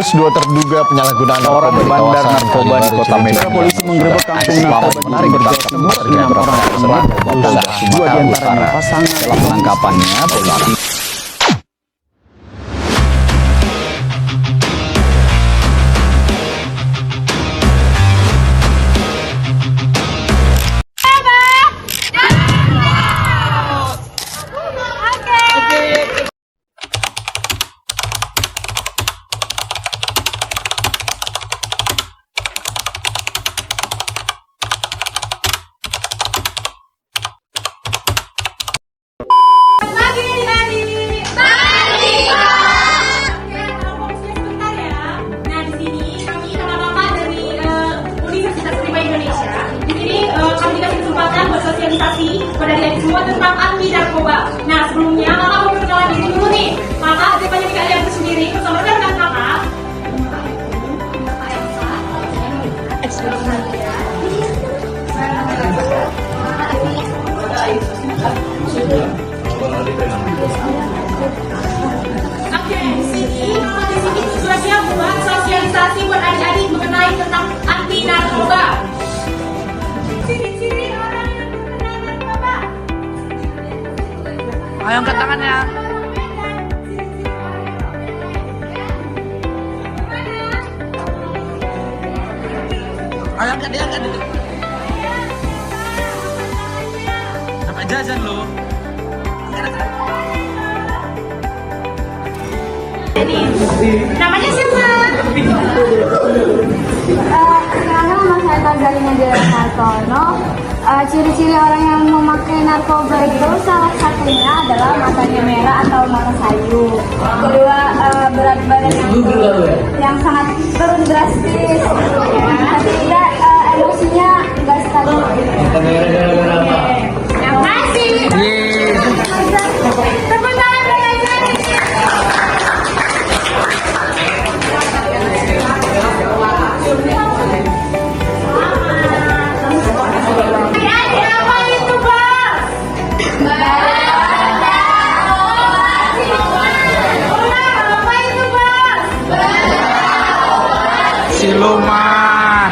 Fokus dua terduga penyalahgunaan Orang narkoba di bandar kawasan narkoba di Kota Medan. Polisi menggerebek kampung narkoba di Jember, Jawa Timur. 6 orang tersebut, dua diantaranya pasangan. Dalam penangkapannya, polisi pada kalian semua tentang anti narkoba. Nah, sebelumnya kakak mau perkenalan diri dulu nih. Kakak, depannya kalian sendiri, perkenalkan dengan kakak. Oke, di sini tujuannya buat sosialisasi buat adik-adik mengenai tentang anti narkoba. Ciri-ciri orang yang terkena narkoba. Ayo angkat tangannya. Ayo angkat dia, angkat dia. Sampai jajan lo. Namanya siapa? Nama saya Tagalina Jaya Hartono. Ciri-ciri orang yang memakai narkoba itu salah satunya adalah matanya merah atau mata sayu. Kedua, berat badan yang sangat turun drastis. Ketiga, emosinya nggak stabil. Yang kasih. Tepuk tangan buat adik-adik. Adik-adik, apa itu, Bos? Apa itu, Bos? Siluman.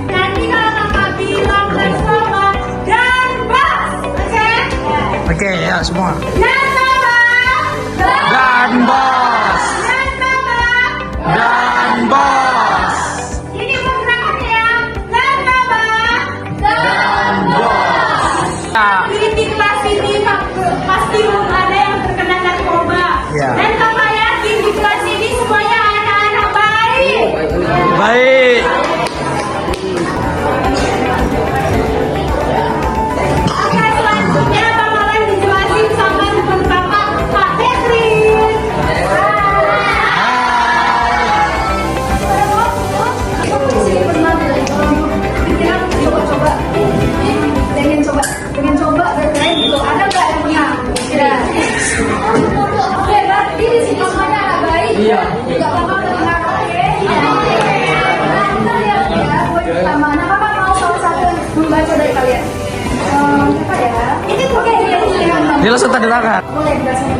Nanti kalau kakak bilang narkoba dan bos, oke? Oke, ya semua. Narkoba Dan bos. narkoba. Dan bos. Ini programnya ya. Narkoba Dan bos. Ya. di kelas ini pasti belum ada yang terkena narkoba. Ya. Dan kakak yakin di kelas ini semuanya anak-anak baik. Baik. Oke, selanjutnya bakalan dijelasin sama teman kakak, Kak Catherine. Pengen coba bermain gitu. Ada nggak yang punya? Oke, berarti di sini semuanya anak baik. Iya. Nggak bakal terkenal. Oke. Kita lihat ya. Buat pertama, nah kakak mau salah satu membaca dari kalian. Apa ya? Ini oke. Dia langsung tanda tangan. Boleh jelasin.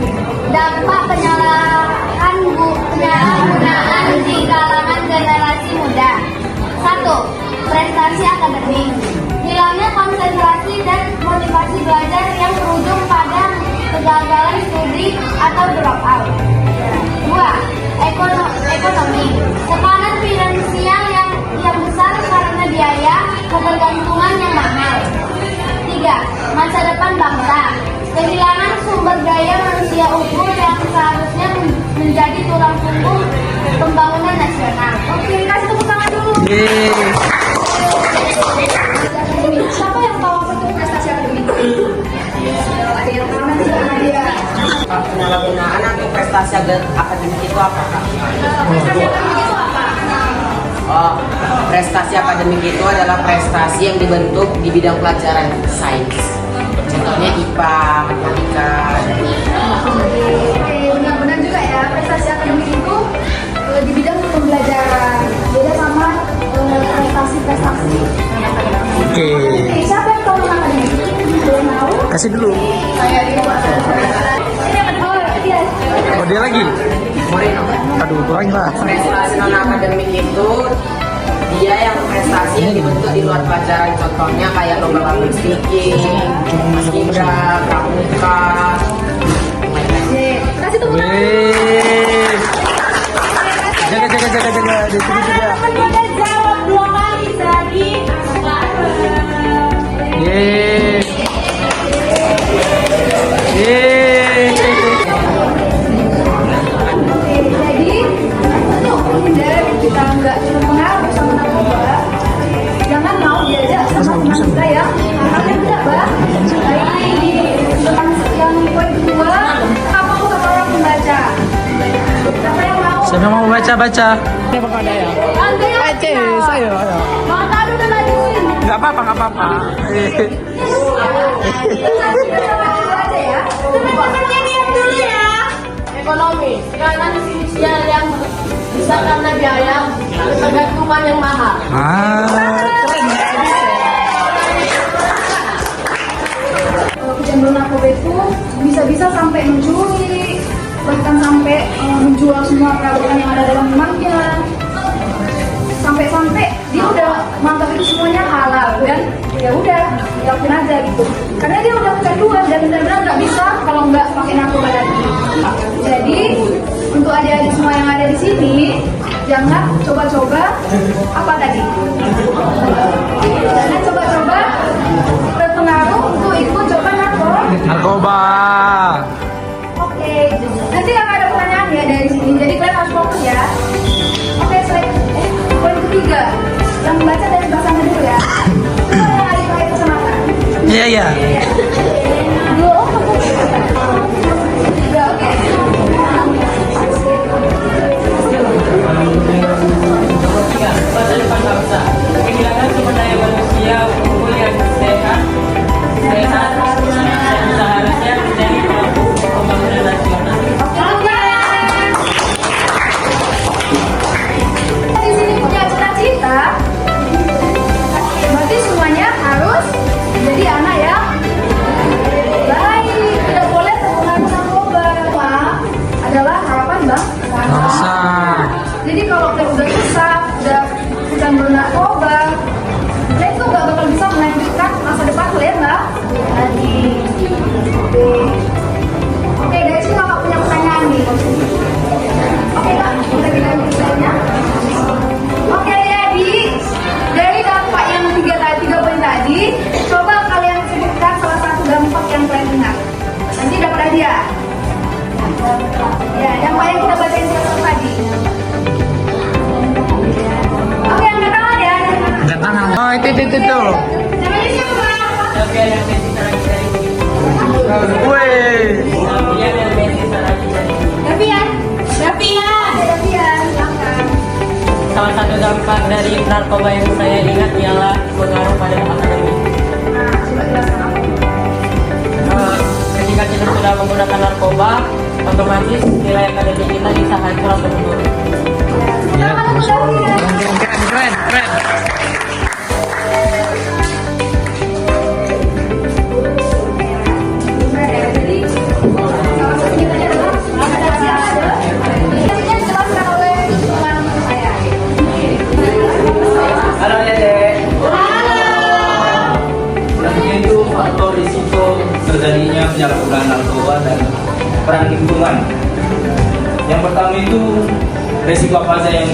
Dampak penyalahgunaan di kalangan generasi muda. 1. Prestasi akademik. Hilangnya konsentrasi dan motivasi belajar yang berujung pada kegagalan studi atau drop out. 2. Ekonomi. Tekanan finansial yang besar karena biaya ketergantungan yang mahal. 3. Masa depan bangsa. Kehilangan sumber daya manusia unggul yang seharusnya menjadi tulang punggung pembangunan nasional. Oke, kasih tepuk tangan dulu. Siapa yang tahu apa itu prestasi akademik? Ada yang tahu nanti dia. Penyalahgunaan atau prestasi akademik itu apa, Kak? Prestasi akademik itu apa? Oh, prestasi akademik itu adalah prestasi yang dibentuk di bidang pelajaran sains. Contohnya IPA, matematika, dan Oke, benar-benar juga ya. Prestasi akademik itu di bidang pembelajaran. Beda sama prestasi-prestasi. Oke. Oke, siapa yang tahu tentang akademik? Belum tahu? Kasih dulu. Saya di luar. Oh, iya. Oh, dia lagi. Aduh, kurang lah. Prestasi non akademik itu dia yang prestasi yang dibentuk di luar pelajaran, contohnya kayak lomba public speaking, paskibra, pramuka. Kasih tepuk tangan. Wih. Jaga. Di sini juga. Udah jawab 2 kali jadi Yeay. Yeay. Jadi, untuk menghindari kita nggak terpengaruh sama narkoba, jangan mau diajak sama teman kita yang tidak bah. Yang poin kedua, apa aku sama orang membaca? Siapa yang mau? Siapa mau baca? Anda yang Saya. Mata aduh udah lajuin. Nggak apa-apa. Aja ya. teman-temannya diam dulu ya. Ekonomi, karena sosial yang bisa karena biaya ketergantungan yang mahal. Kalau kecanduan narkoba itu bisa-bisa sampai mencuri, bahkan sampai menjual semua perabotan yang ada dalam rumahnya. Sampai-sampai dia udah menganggap itu semuanya halal dan ya udah dilakuin aja gitu. Karena dia udah kecanduan dan benar-benar nggak bisa kalau nggak pakai narkoba lagi. Jadi untuk adik-adik semua yang ada di sini jangan coba-coba apa tadi? Jangan coba-coba terpengaruh untuk ikut coba Narkoba. Oke, nanti akan ada pertanyaan ya dari sini. Jadi kalian harus fokus ya. Oke, poin ketiga, yang membaca dari bahasanya dulu ya. Coba yang adik pakai kacamata. Iya. Dua, tiga, oke. Masa depan bangsa, kehilangan sumber daya manusia unggul yang sehat, seharusnya menjadi pelaku pembangunan nasional. Di sini punya cita-cita, berarti semuanya harus jadi anak yang baik, tidak boleh terpengaruh narkoba. Adalah harapan bangsa. Jadi kalau kita udah susah, udah bukan bernarkoba, kita itu nggak bakal bisa melanjutkan masa depan kalian lah. Oke, dari sini kakak punya pertanyaan nih. Oke kak, kita lanjut pertanyaannya. Oke adik, dari dampak yang tiga poin tadi, coba kalian sebutkan salah satu dampak yang kalian ingat. Nanti dapat hadiah. Ya, dampak yang kita bacain tadi. Oke, angkat tangan ya. Angkat tangan. Oh, itu. Namanya siapa? Tapi yang bisa lagi dari Wih. yang bisa lagi dari Davian. Davian. Davian, silakan. salah satu dampak dari narkoba yang saya ingat ialah pengaruh pada akademik. Nah, coba jelaskan apa? Ketika kita sudah menggunakan narkoba, otomatis nilai akademik kita bisa hancur atau menurun. Ya, Davian. Keren. Jadi, salah satunya tadi adalah Ini dijelaskan oleh teman saya. Halo Dede. Selanjutnya itu faktor risiko terjadinya penyalahgunaan narkoba dan peran lingkungan. Yang pertama itu risiko apa saja yang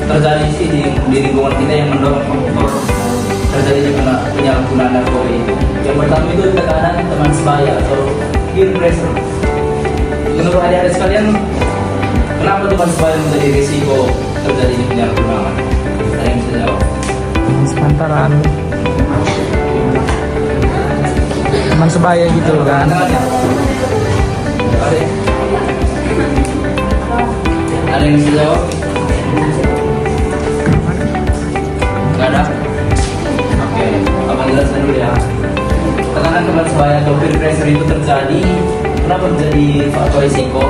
terjadi sih di lingkungan kita yang mendorong faktor terjadinya penyalahgunaan narkoba itu. Yang pertama itu tekanan teman sebaya atau peer pressure. Menurut adik-adik sekalian, kenapa teman sebaya menjadi risiko terjadinya penyalahgunaan? Ada yang bisa jawab? Sepantaran teman sebaya gitu kan. Ada yang bisa jawab? Gak ada? Oke, abang jelaskan dulu ya. Tekanan teman sebaya atau peer pressure itu terjadi. Kenapa menjadi faktor risiko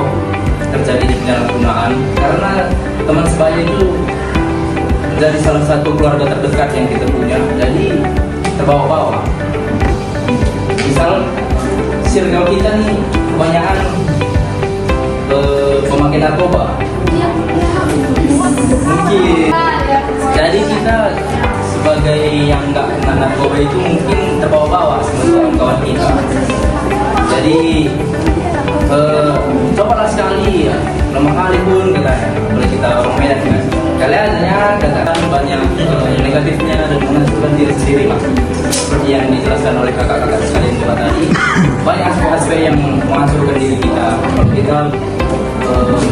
terjadi di penyalahgunaan? Karena teman sebaya itu menjadi salah satu keluarga terdekat yang kita punya. Jadi terbawa-bawa. Misal circle kita nih kebanyakan pemakai narkoba. yang nggak kena narkoba itu mungkin terbawa-bawa sama kawan-kawan kita. Jadi cobalah sekali ya, lemah kali pun kita ya, boleh kita orang Medan kan. Kaliannya katakan banyak negatifnya dan menghancurkan diri sendiri mas. Seperti yang dijelaskan oleh kakak-kakak sekalian juga tadi, banyak aspek-aspek yang menghancurkan diri kita kalau kita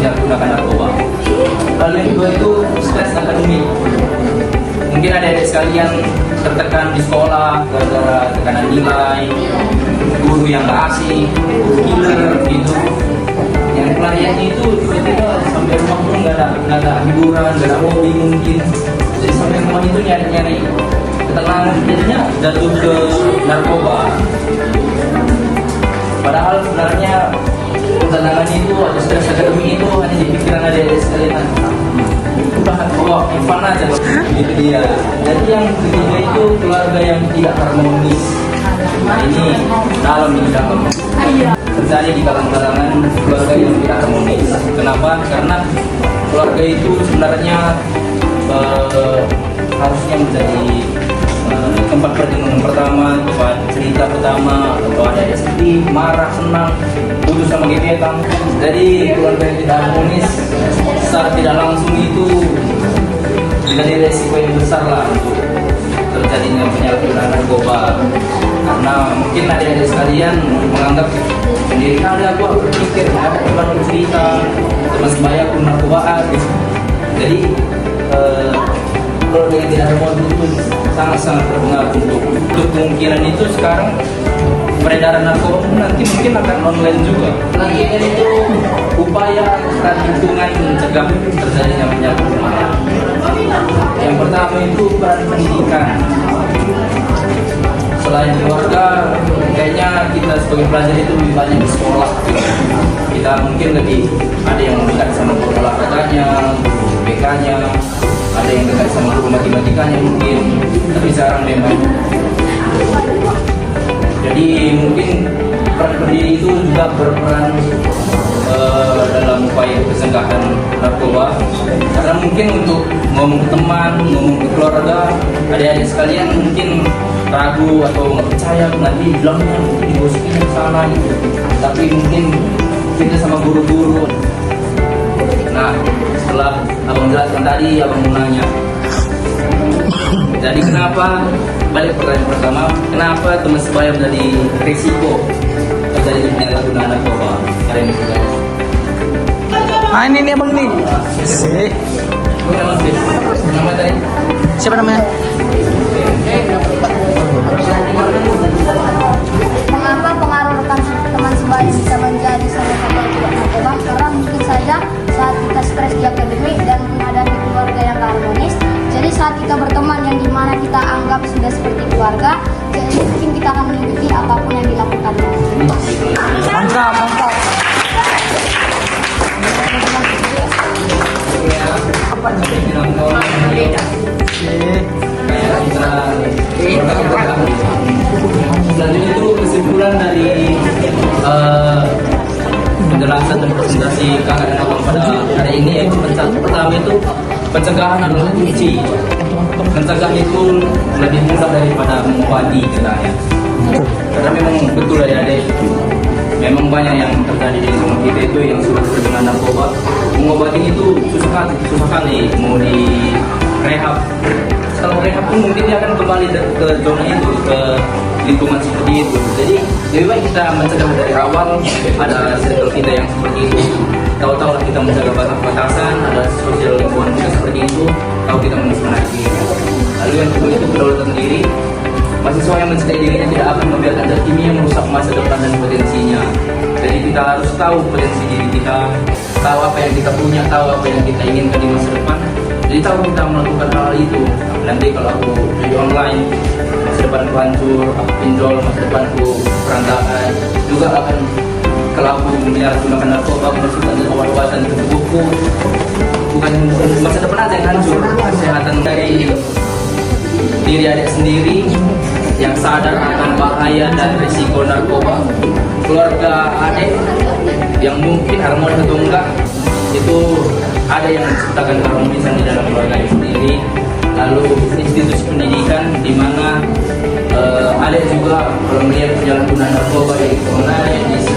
menyalahgunakan narkoba. Lalu yang kedua itu stres akademik. Mungkin ada adik sekalian tertekan di sekolah gara-gara tekanan nilai, guru yang gak asik, guru killer gitu. Yang pelariannya itu tiba-tiba sampai rumah pun gak ada hiburan, gak ada hobi mungkin. Jadi sampai rumah itu nyari-nyari ketenangan, jadinya jatuh ke narkoba. Padahal sebenarnya ketenangan itu atau stres akademik itu hanya di pikiran adik-adik sekalian. Udah, fun aja gitu dia. Jadi yang ketiga itu keluarga yang tidak harmonis. Nah ini dalam terjadi di kalangan keluarga yang tidak harmonis. Kenapa? Karena keluarga itu sebenarnya harusnya menjadi tempat pertemuan pertama, tempat cerita pertama, atau ada sedih, marah, senang, putus sama gebetan. Jadi keluarga yang tidak harmonis secara tidak langsung itu menjadi resiko yang besar lah untuk terjadinya penyalahgunaan narkoba. Karena mungkin adik-adik sekalian menganggap sendiri ada gua berpikir ada teman cerita teman sebaya pun narkobaan gitu. Jadi keluarga yang tidak harmonis itu sangat-sangat berpengaruh untuk kemungkinan itu sekarang peredaran narkoba nanti mungkin akan online juga. Selanjutnya itu upaya dan lingkungan mencegah terjadinya penyalahgunaan. Yang pertama itu peran pendidikan. Selain keluarga, kayaknya kita sebagai pelajar itu lebih banyak di sekolah. Kita mungkin lebih ada yang dekat sama guru olahraganya, guru BK-nya, ada yang dekat sama guru matematikanya mungkin. Tapi sekarang memang jadi mungkin peran pendiri itu juga berperan dalam upaya pencegahan narkoba. Karena mungkin untuk ngomong ke teman, ngomong ke keluarga, adik-adik sekalian mungkin ragu atau nggak percaya nanti bilangnya digosikin ke sana gitu. Tapi mungkin kita sama guru-guru. Nah setelah abang jelaskan tadi, abang mau nanya. Jadi kenapa, balik pertanyaan pertama, kenapa teman sebaya menjadi risiko terjadi penyalahgunaan narkoba? Karena ini juga. Ah ini nih abang nih. Nama tadi? Siapa namanya? Mengapa pengaruh rekan teman sebaya bisa menjadi salah satu akibat narkoba? Karena mungkin saja saat kita stres di akademik dan menghadapi keluarga yang tak harmonis, jadi saat kita berteman yang dimana kita anggap sudah seperti keluarga, jadi mungkin kita akan mengikuti apapun yang dilakukannya. Mantap, mantap. Selanjutnya itu kesimpulan dari penjelasan dan presentasi kakak dan abang pada hari ini, yaitu pertama itu pencegahan adalah kunci. Mencegah itu lebih mudah daripada mengobati katanya. Karena memang betul adik-adik, memang banyak yang terjadi di lingkungan kita itu yang sudah terkena narkoba. Mengobati itu susah kali, mau di rehab. Kalau rehab pun mungkin dia akan kembali ke zona itu, ke lingkungan seperti itu. Jadi lebih baik kita mencegah dari awal. Ada circle kita yang seperti itu, tahu-tahu lah kita menjaga batasan, ada sosial lingkungan kita seperti itu, tahu kita menikmati. Lalu yang kedua itu kedaulatan diri. Mahasiswa yang mencintai dirinya tidak akan membiarkan zat kimia merusak masa depan dan potensinya. Jadi kita harus tahu potensi diri kita, tahu apa yang kita punya, tahu apa yang kita inginkan di masa depan. Jadi tahu kita melakukan hal itu. Nanti kalau aku di online, masa depanku hancur, aku pinjol, masa depanku berantakan. Juga akan kalau aku menyalahgunakan narkoba, memasukkan obat-obatan ke tubuhku. Bukan masa depan aja yang hancur, kesehatan dari diri adik sendiri yang sadar akan bahaya dan risiko narkoba, keluarga adik yang mungkin harmonis atau enggak, itu ada yang menciptakan harmonisan di dalam keluarga sendiri. Lalu institusi pendidikan di di mana ada juga kalau melihat penyalahgunaan narkoba di online, di